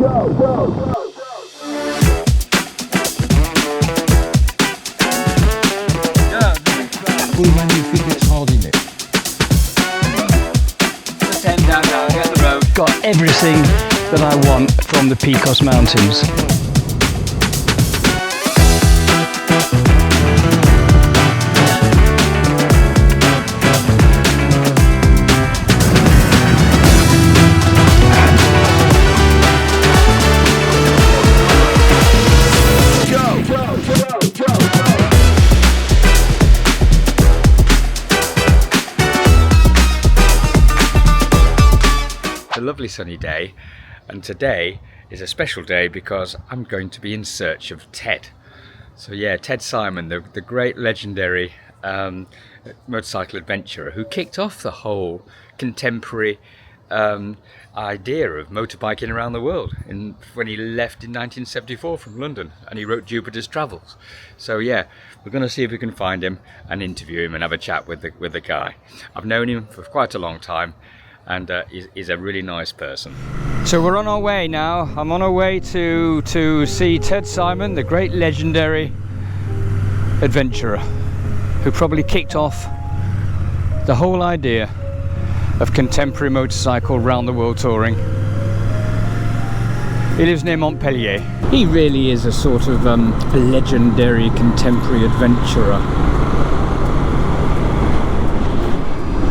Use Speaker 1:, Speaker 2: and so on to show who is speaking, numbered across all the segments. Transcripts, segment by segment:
Speaker 1: When you think it's holding it.
Speaker 2: Put 10 down now, get the road.
Speaker 3: Got everything that I want from the Picos Mountains.
Speaker 2: A lovely sunny day, and today is a special day because I'm going to be in search of Ted. So yeah, Ted Simon, the great legendary motorcycle adventurer who kicked off the whole contemporary idea of motorbiking around the world when he left in 1974 from London, and he wrote Jupiter's Travels. So yeah, we're going to see if we can find him and interview him and have a chat with the guy. I've known him for quite a long time, and he's a really nice person.
Speaker 3: So we're on our way now. I'm on our way to see Ted Simon, the great legendary adventurer who probably kicked off the whole idea of contemporary motorcycle round the world touring. He lives near Montpellier. He really is a sort of legendary contemporary adventurer.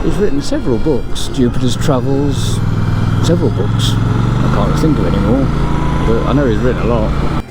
Speaker 3: He's written several books, Jupiter's Travels, several books. I can't think of any more, but I know he's written a lot.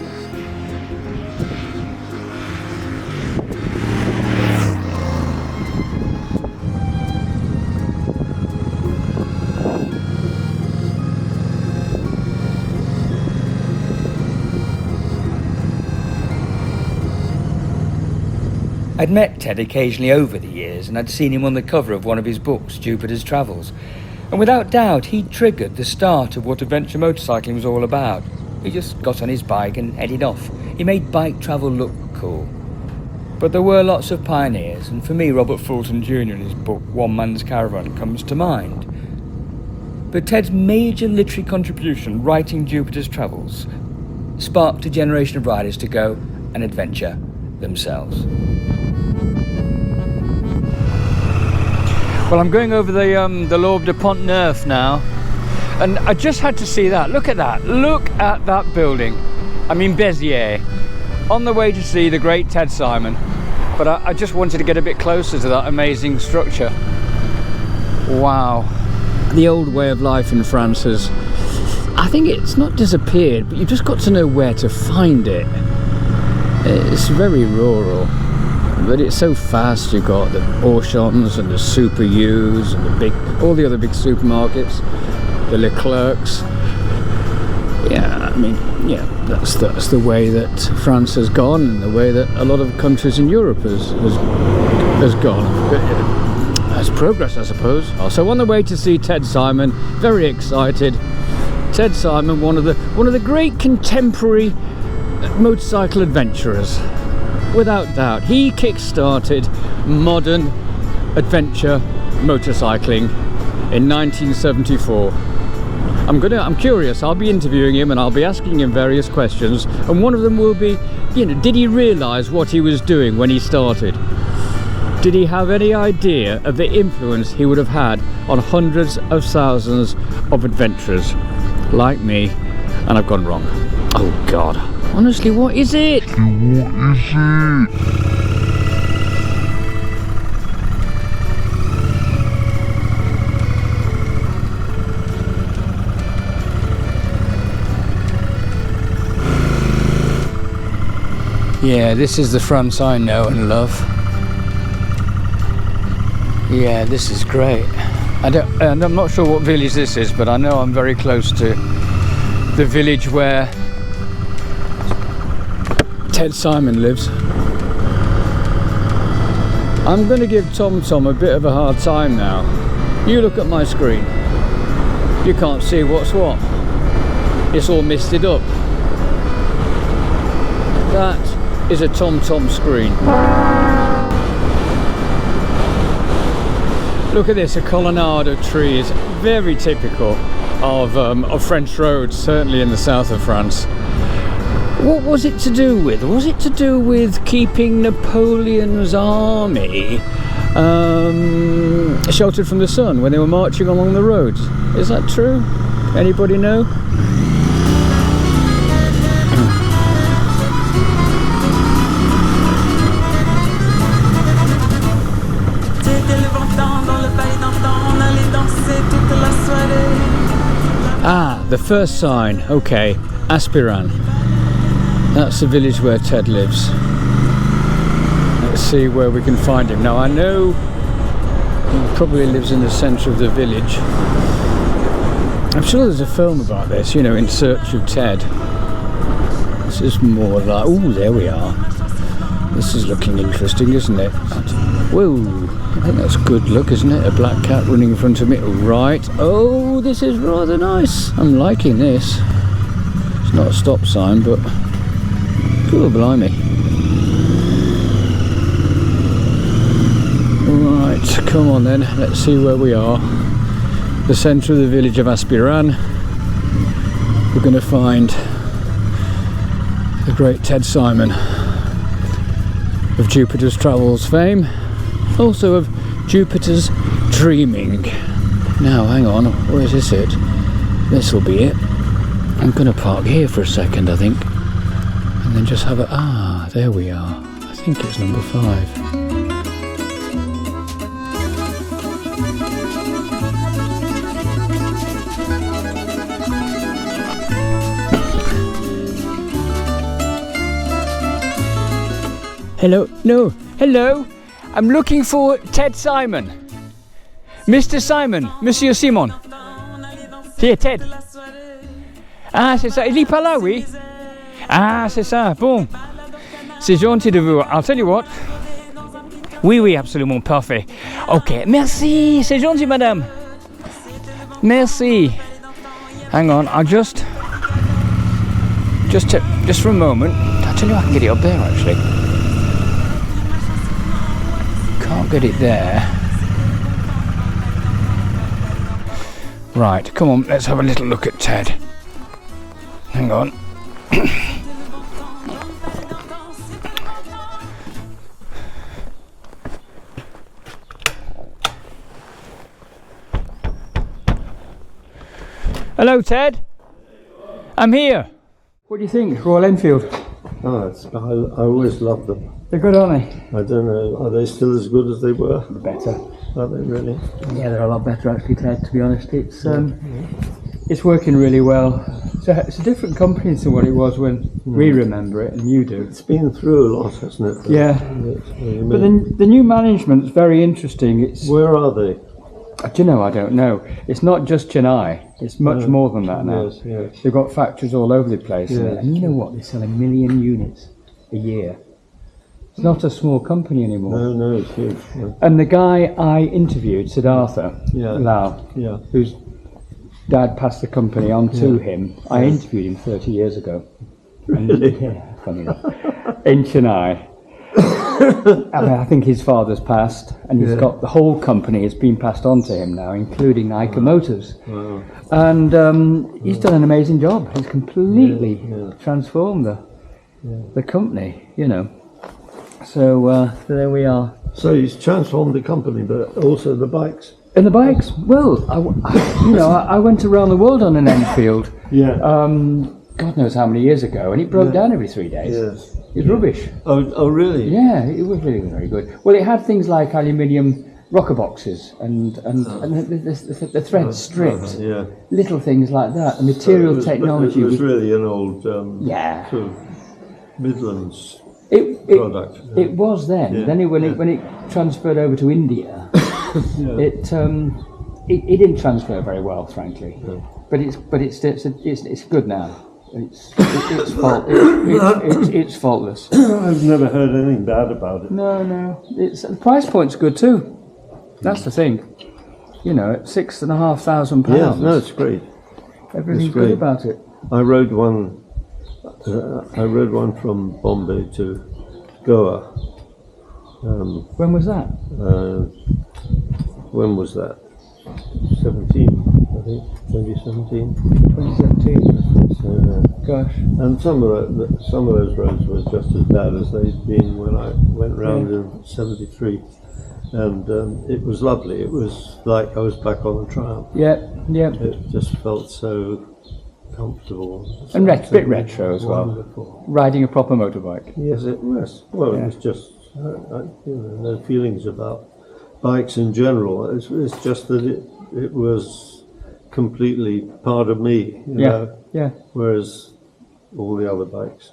Speaker 2: I'd met Ted occasionally over the years, and I'd seen him on the cover of one of his books, Jupiter's Travels. And without doubt, he triggered the start of what adventure motorcycling was all about. He just got on his bike and headed off. He made bike travel look cool. But there were lots of pioneers, and for me, Robert Fulton Jr. in his book, One Man's Caravan, comes to mind. But Ted's major literary contribution, writing Jupiter's Travels, sparked a generation of riders to go and adventure themselves.
Speaker 3: Well, I'm going over the L'Aube de Pont-Neuf now, and I just had to see that. Look at that. Look at that building. I'm in Béziers, on the way to see the great Ted Simon, but I just wanted to get a bit closer to that amazing structure. Wow. The old way of life in France has, I think it's not disappeared, but you've just got to know where to find it. It's very rural, but it's so fast. You've got the Auchans and the Super U's and all the other big supermarkets, the Leclercs. Yeah, I mean, yeah, that's the way that France has gone, and the way that a lot of countries in Europe has gone. As progress, I suppose. So on the way to see Ted Simon, very excited. Ted Simon, one of the great contemporary motorcycle adventurers, without doubt. He kick-started modern adventure motorcycling in 1974. I'm curious. I'll be interviewing him and I'll be asking him various questions, and one of them will be, did he realise what he was doing when he started? Did he have any idea of the influence he would have had on hundreds of thousands of adventurers like me? And I've gone wrong. Oh God. Honestly, what is it? Yeah, this is the France I know and love. Yeah, this is great. And I'm not sure what village this is, but I know I'm very close to the village where Ted Simon lives. I'm going to give Tom a bit of a hard time now. You look at my screen. You can't see what's what. It's all misted up. That is a Tom screen. Look at this, a colonnade of trees. Very typical of French roads, certainly in the south of France. What was it to do with? Was it to do with keeping Napoleon's army sheltered from the sun when they were marching along the roads? Is that true? Anybody know? Ah, the first sign. Okay, Aspiran. That's the village where Ted lives. Let's see where we can find him. Now I know he probably lives in the centre of the village. I'm sure there's a film about this, you know, In Search of Ted. This is more like, oh, there we are. This is looking interesting, isn't it? Whoa, I think that's good look, isn't it? A black cat running in front of me. Right. Oh, this is rather nice. I'm liking this. It's not a stop sign, but cool, blimey. Right, come on then. Let's see where we are. The centre of the village of Aspiran. We're going to find the great Ted Simon of Jupiter's Travels fame, also of Jupiter's Dreaming. Now hang on, where is this it? This will be it. I'm going to park here for a second, I think, and then just have a, there we are. I think it's number 5. Hello, no, hello, I'm looking for Ted Simon. Mr. Simon, Monsieur Simon. Here, Ted. Ah, c'est ça, il est pas là, oui? Ah, c'est ça, bon. C'est gentil de vous, I'll tell you what. Oui, oui, absolument, parfait. Ok, merci, c'est gentil, madame. Merci. Hang on, I'll just for a moment. I'll tell you I can get it up there, actually. Can't get it there. Right, come on, let's have a little look at Ted. Hang on. Hello, Ted. I'm here. What do you think, Royal Enfield?
Speaker 4: Oh, I always loved them.
Speaker 3: They're good, aren't they?
Speaker 4: I don't know, are they still as good as they were?
Speaker 3: Better.
Speaker 4: Are they really?
Speaker 3: Yeah, they're a lot better actually, Ted, to be honest. It's working really well. So it's a different company to what it was when we remember it, and you do.
Speaker 4: It's been through a lot, hasn't it?
Speaker 3: Yeah. But the new management's very interesting. It's,
Speaker 4: where are they?
Speaker 3: do you know, I don't know. It's not just Chennai. It's much more than that now.
Speaker 4: Yes, yes.
Speaker 3: They've got factories all over the place.
Speaker 4: Yes.
Speaker 3: And you know what? They sell 1 million units a year. It's not a small company anymore.
Speaker 4: No, it's huge. Yeah.
Speaker 3: And the guy I interviewed, Siddhartha Lau, whose dad passed the company on to him, I interviewed him 30 years ago.
Speaker 4: Really?
Speaker 3: Yeah, funny enough. In Chennai. I mean, I think his father's passed, and he's got the whole company has been passed on to him now, including Nika Motors.
Speaker 4: Wow.
Speaker 3: And he's done an amazing job. He's completely transformed the company, you know. So there we are.
Speaker 4: So he's transformed the company, but also the bikes.
Speaker 3: And the bikes, well, I went around the world on an Enfield.
Speaker 4: Yeah.
Speaker 3: God knows how many years ago, and it broke down every 3 days.
Speaker 4: Yes.
Speaker 3: It was rubbish.
Speaker 4: Oh, really?
Speaker 3: Yeah, it was really very good. Well, it had things like aluminium rocker boxes and the threads stripped.
Speaker 4: Yeah.
Speaker 3: Little things like that. The material technology
Speaker 4: It was really an old sort of Midlands product.
Speaker 3: It was then.
Speaker 4: Yeah.
Speaker 3: Then when it transferred over to India, it didn't transfer very well, frankly. Yeah. But it's good now. It's faultless.
Speaker 4: I've never heard anything bad about it.
Speaker 3: No. The price point's good too. That's the thing. You know, at £6,500.
Speaker 4: Yeah, no, it's great.
Speaker 3: Everything's good about it.
Speaker 4: I rode one from Bombay to Goa.
Speaker 3: When was that?
Speaker 4: When was that? 17, I think 2017.
Speaker 3: 2017.
Speaker 4: So,
Speaker 3: Gosh.
Speaker 4: and some of those roads were just as bad as they'd been when I went round in '73, and it was lovely. It was like I was back on the Triumph.
Speaker 3: Yeah.
Speaker 4: It just felt so comfortable.
Speaker 3: And a bit retro as well.
Speaker 4: Wonderful.
Speaker 3: Riding a proper motorbike.
Speaker 4: Yes, it was. Well, it was just no feelings about bikes in general. It's just that it was completely part of me. You know?
Speaker 3: Yeah.
Speaker 4: Whereas all the other bikes,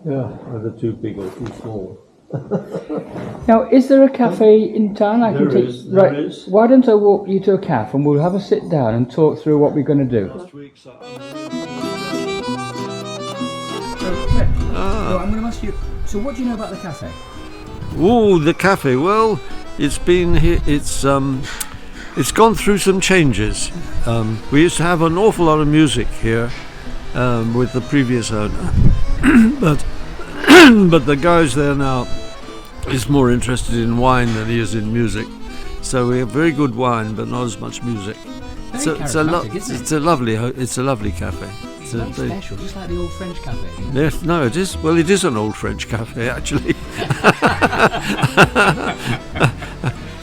Speaker 4: either too big or too small.
Speaker 3: Now, is there a cafe in town I can
Speaker 4: There
Speaker 3: take?
Speaker 4: is.
Speaker 3: Right. Why don't I walk you to a cafe and we'll have a sit down and talk through what we're going to do. So I'm going to ask you. So, what do you know about the cafe?
Speaker 4: Oh, the cafe. Well, it's been here. It's gone through some changes. We used to have an awful lot of music here with the previous owner, but the guys there now is more interested in wine than he is in music. So we have very good wine, but not as much music. It's a lovely cafe. It's
Speaker 3: very special, just like the old French cafe.
Speaker 4: Yes, no, it is. Well, it is an old French cafe, actually.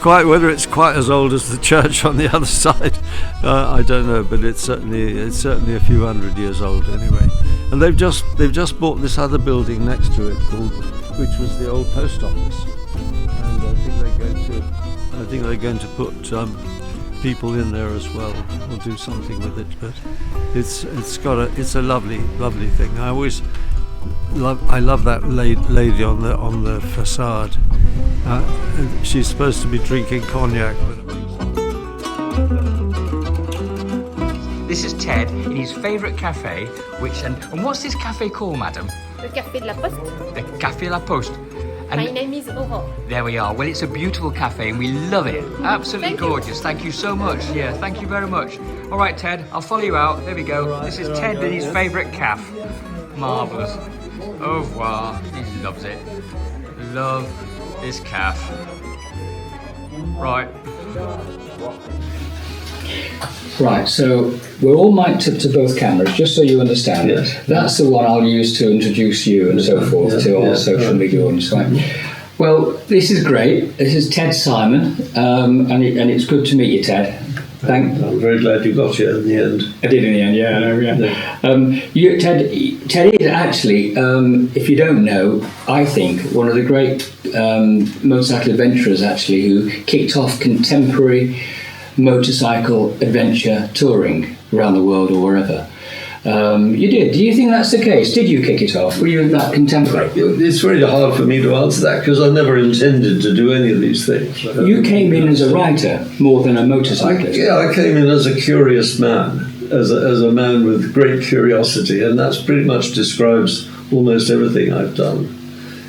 Speaker 4: Whether it's quite as old as the church on the other side, I don't know. But it's certainly a few hundred years old anyway. And they've just bought this other building next to it, which was the old post office. And I think they're going to put people in there as well, or do something with it. But it's a lovely thing. I love that lady on the facade. She's supposed to be drinking cognac.
Speaker 2: This is Ted in his favourite cafe, and what's this cafe called, madam?
Speaker 5: The Cafe Laost.
Speaker 2: The Cafe Laost. And
Speaker 5: My name is Aurore.
Speaker 2: there we are. Well, it's a beautiful cafe and we love it. Absolutely
Speaker 5: Thank you.
Speaker 2: gorgeous. Thank you so much. Yeah, thank you very much. All right, Ted, I'll follow you out. There we go. This is Ted in his favourite cafe. Marvellous. Au revoir. He loves it. Love this cafe. Right.
Speaker 3: Right, so we're all mic'd up to both cameras, just so you understand.
Speaker 4: Yes.
Speaker 3: That's the one I'll use to introduce you and so forth to all social media audience. Right. Well, this is great. This is Ted Simon, and it's good to meet you, Ted.
Speaker 4: I'm very glad you got here in the end.
Speaker 3: I did in the end, yeah. I know, yeah. Ted is actually, if you don't know, I think one of the great motorcycle adventurers actually who kicked off contemporary motorcycle adventure touring around the world or wherever. You did. Do you think that's the case? Did you kick it off? Were you that contemporary?
Speaker 4: It's very hard for me to answer that because I never intended to do any of these things.
Speaker 3: You came in as a writer more than a motorcyclist.
Speaker 4: I came in as a curious man, as a man with great curiosity, and that's pretty much describes almost everything I've done.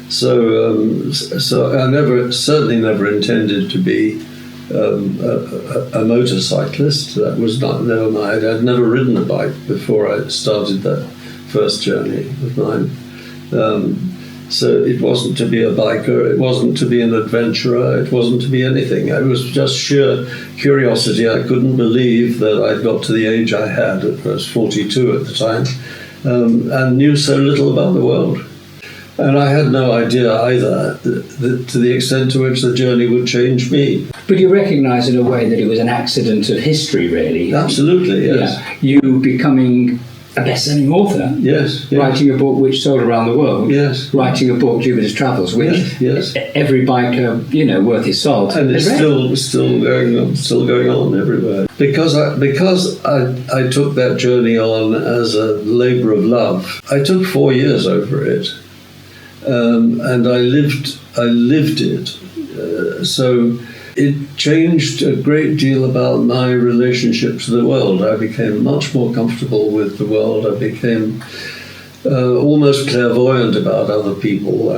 Speaker 4: So I certainly never intended to be a motorcyclist. That was not. I'd never ridden a bike before I started that first journey of mine. So it wasn't to be a biker, it wasn't to be an adventurer, it wasn't to be anything. It was just sheer curiosity. I couldn't believe that I'd got to the age I had. I was 42 at the time, and knew so little about the world. And I had no idea either to the extent to which the journey would change me.
Speaker 3: But you recognise in a way that it was an accident of history, really.
Speaker 4: Absolutely, yes.
Speaker 3: Yeah. You becoming a best-selling author.
Speaker 4: Yes.
Speaker 3: Writing a book which sold around the world.
Speaker 4: Yes.
Speaker 3: Writing a book, Jupiter's Travels, which
Speaker 4: yes.
Speaker 3: every biker, worth his salt.
Speaker 4: And it's still going on everywhere. Because I took that journey on as a labour of love. I took 4 years over it. And I lived it. So it changed a great deal about my relationship to the world. I became much more comfortable with the world. I became almost clairvoyant about other people,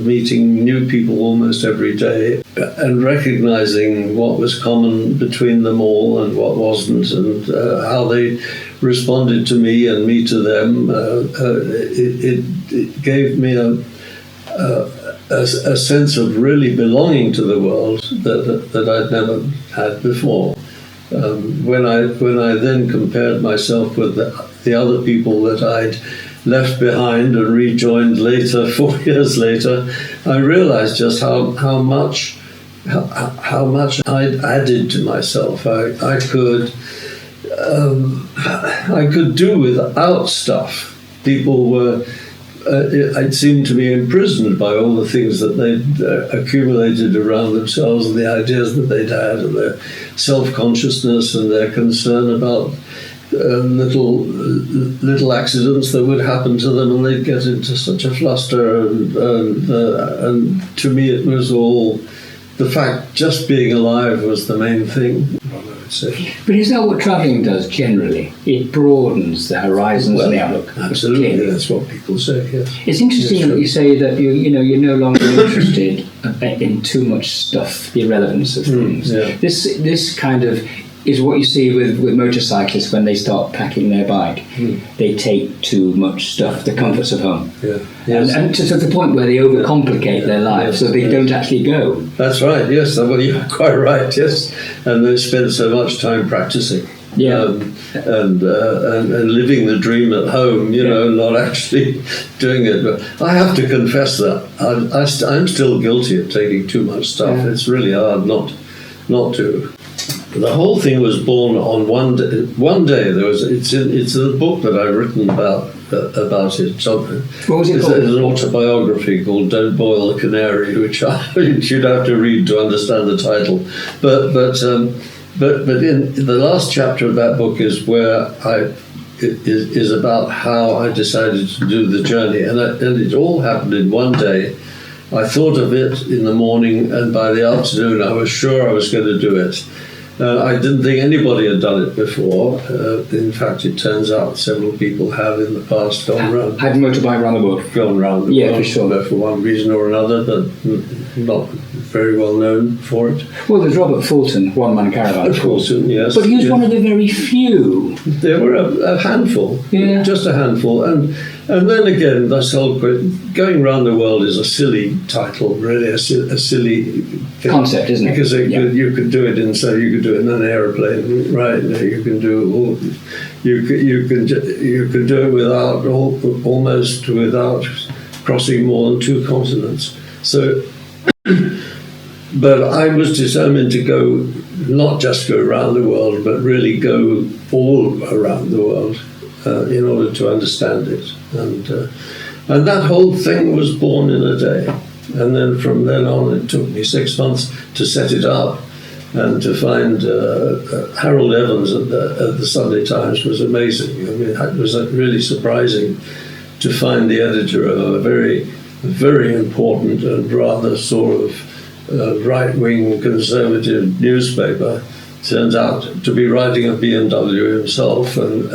Speaker 4: meeting new people almost every day and recognizing what was common between them all and what wasn't, and how they responded to me and me to them. It gave me a sense of really belonging to the world that I'd never had before. When I then compared myself with the other people that I'd left behind and rejoined later, 4 years later, I realized just how much I'd added to myself. I could do without stuff. People were, it seemed to be imprisoned by all the things that they'd accumulated around themselves and the ideas that they'd had and their self-consciousness and their concern about little accidents that would happen to them, and they'd get into such a fluster. And to me, it was all the fact just being alive was the main thing. I would say.
Speaker 3: But is that what travelling does generally? It broadens the horizons and the outlook.
Speaker 4: Absolutely, that's what people say. Yes.
Speaker 3: It's interesting that you say that you're no longer interested in too much stuff, the irrelevance of things.
Speaker 4: Yeah.
Speaker 3: This kind of is what you see with motorcyclists when they start packing their bike. They take too much stuff, the comforts of home.
Speaker 4: Yeah. Yes.
Speaker 3: And to the point where they overcomplicate their lives, so they don't actually go.
Speaker 4: That's right, yes. Well, you're quite right, yes. And they spend so much time practicing.
Speaker 3: Yeah.
Speaker 4: And living the dream at home, not actually doing it. But I have to confess that I'm still guilty of taking too much stuff. Yeah. It's really hard not to. The whole thing was born on one day. There was it's a book that I've written about it. Something.
Speaker 3: What was it called?
Speaker 4: It's an autobiography called "Don't Boil the Canary," which you'd have to read to understand the title. But in the last chapter of that book is where is about how I decided to do the journey, and it all happened in one day. I thought of it in the morning, and by the afternoon, I was sure I was going to do it. I didn't think anybody had done it before. In fact, it turns out several people have in the past gone round.
Speaker 3: Had motorbike around the world?
Speaker 4: Gone round the world, for sure. For one reason or another, but not very well known for it.
Speaker 3: Well, there's Robert Fulton, one-man caravan.
Speaker 4: Fulton, yes.
Speaker 3: But he was one of the very few.
Speaker 4: There were a handful, just a handful. And then again, this whole going around the world is a silly title, really, a silly thing.
Speaker 3: Concept, isn't it?
Speaker 4: Because you could do it in an aeroplane, right? You can do you can do it almost without crossing more than 2 continents. So, but I was determined to go, not just go around the world, but really go all around the world in order to understand it. And that whole thing was born in a day. And then from then on, it took me 6 months to set it up. And to find Harold Evans at the Sunday Times was amazing. I mean, it was really surprising to find the editor of a very, very important and rather sort of right-wing conservative newspaper turns out to be riding a BMW himself and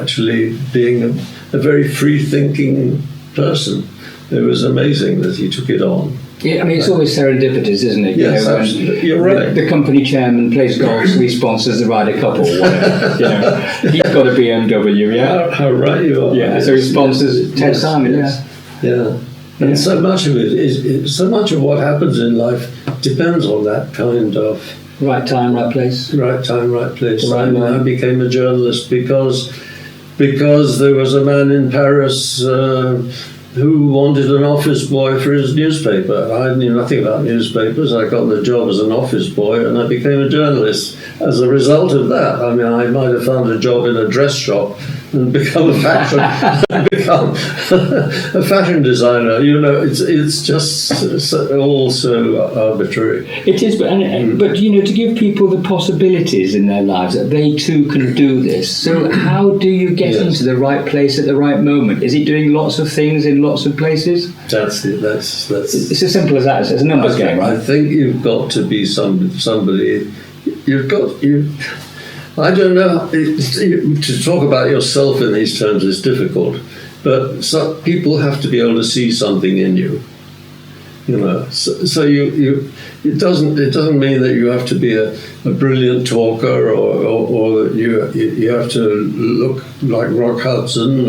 Speaker 4: actually being a very free-thinking person. It was amazing that he took it on.
Speaker 3: Yeah, I mean, it's always serendipitous, isn't it?
Speaker 4: Yes, absolutely. You're right.
Speaker 3: The company chairman plays golf, so he sponsors the Ryder Cup or whatever. He's got a BMW, yeah?
Speaker 4: How right you are.
Speaker 3: Yeah, so he sponsors Ted Simon,
Speaker 4: Yeah. And so much of it so much of what happens in life depends on that kind of...
Speaker 3: Right time, right place.
Speaker 4: Right time, right place.
Speaker 3: Right
Speaker 4: I became a journalist because there was a man in Paris who wanted an office boy for his newspaper. I knew nothing about newspapers. I got the job as an office boy and I became a journalist as a result of that. I mean, I might have found a job in a dress shop and become a fashion designer. It's just all so arbitrary.
Speaker 3: It is, but to give people the possibilities in their lives that they too can do this. So how do you get into the right place at the right moment? Is it doing lots of things in lots of places?
Speaker 4: That's it. That's
Speaker 3: it's as simple as that. It's a numbers game, right?
Speaker 4: I think you've got to be somebody. I don't know. To talk about yourself in these terms is difficult, but people have to be able to see something in you. So it doesn't mean that you have to be a brilliant talker or that you have to look like Rock Hudson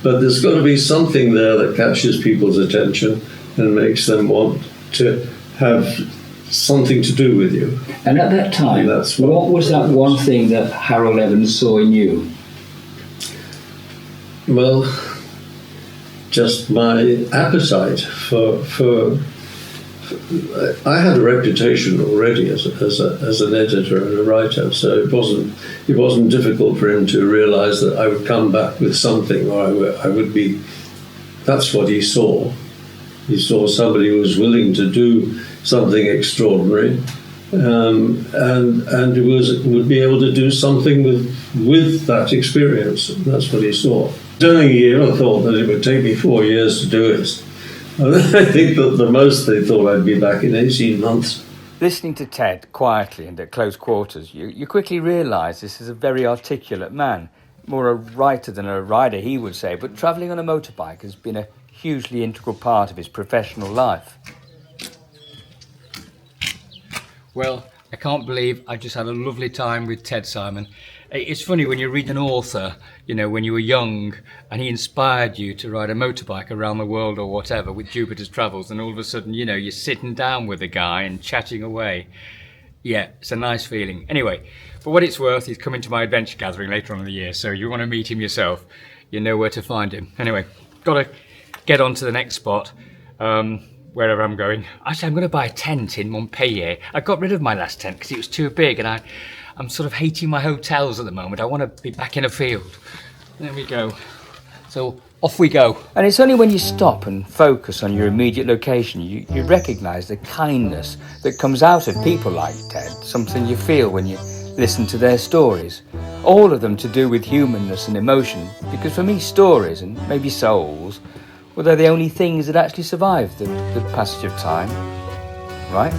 Speaker 4: but there's got to be something there that catches people's attention and makes them want to have something to do with you.
Speaker 3: And at that time,
Speaker 4: That's
Speaker 3: what was that one thing that Harold Evans saw in you?
Speaker 4: Well, just my appetite for I had a reputation already as an editor and a writer, so it wasn't difficult for him to realise that I would come back with something, or I would be. That's what he saw. He saw somebody who was willing to do something extraordinary, and would be able to do something with that experience. That's what he saw. During a year, I thought that it would take me 4 years to do it. I think that the most they thought I'd be back in 18 months.
Speaker 3: Listening to Ted quietly and at close quarters, you quickly realise this is a very articulate man. More a writer than a rider, he would say, but travelling on a motorbike has been a hugely integral part of his professional life. Well, I can't believe I just had a lovely time with Ted Simon. It's funny when you read an author, when you were young and he inspired you to ride a motorbike around the world or whatever with Jupiter's Travels, and all of a sudden, you're sitting down with a guy and chatting away. Yeah, it's a nice feeling. Anyway, for what it's worth, he's coming to my adventure gathering later on in the year, so you want to meet him yourself, you know where to find him. Anyway, got to get on to the next spot. Wherever I'm going. Actually, I'm going to buy a tent in Montpellier. I got rid of my last tent because it was too big, and I'm sort of hating my hotels at the moment. I want to be back in a field. There we go. So off we go. And it's only when you stop and focus on your immediate location you recognise the kindness that comes out of people like Ted, something you feel when you listen to their stories. All of them to do with humanness and emotion, because for me stories, and maybe souls, well, they're the only things that actually survive the passage of time, right?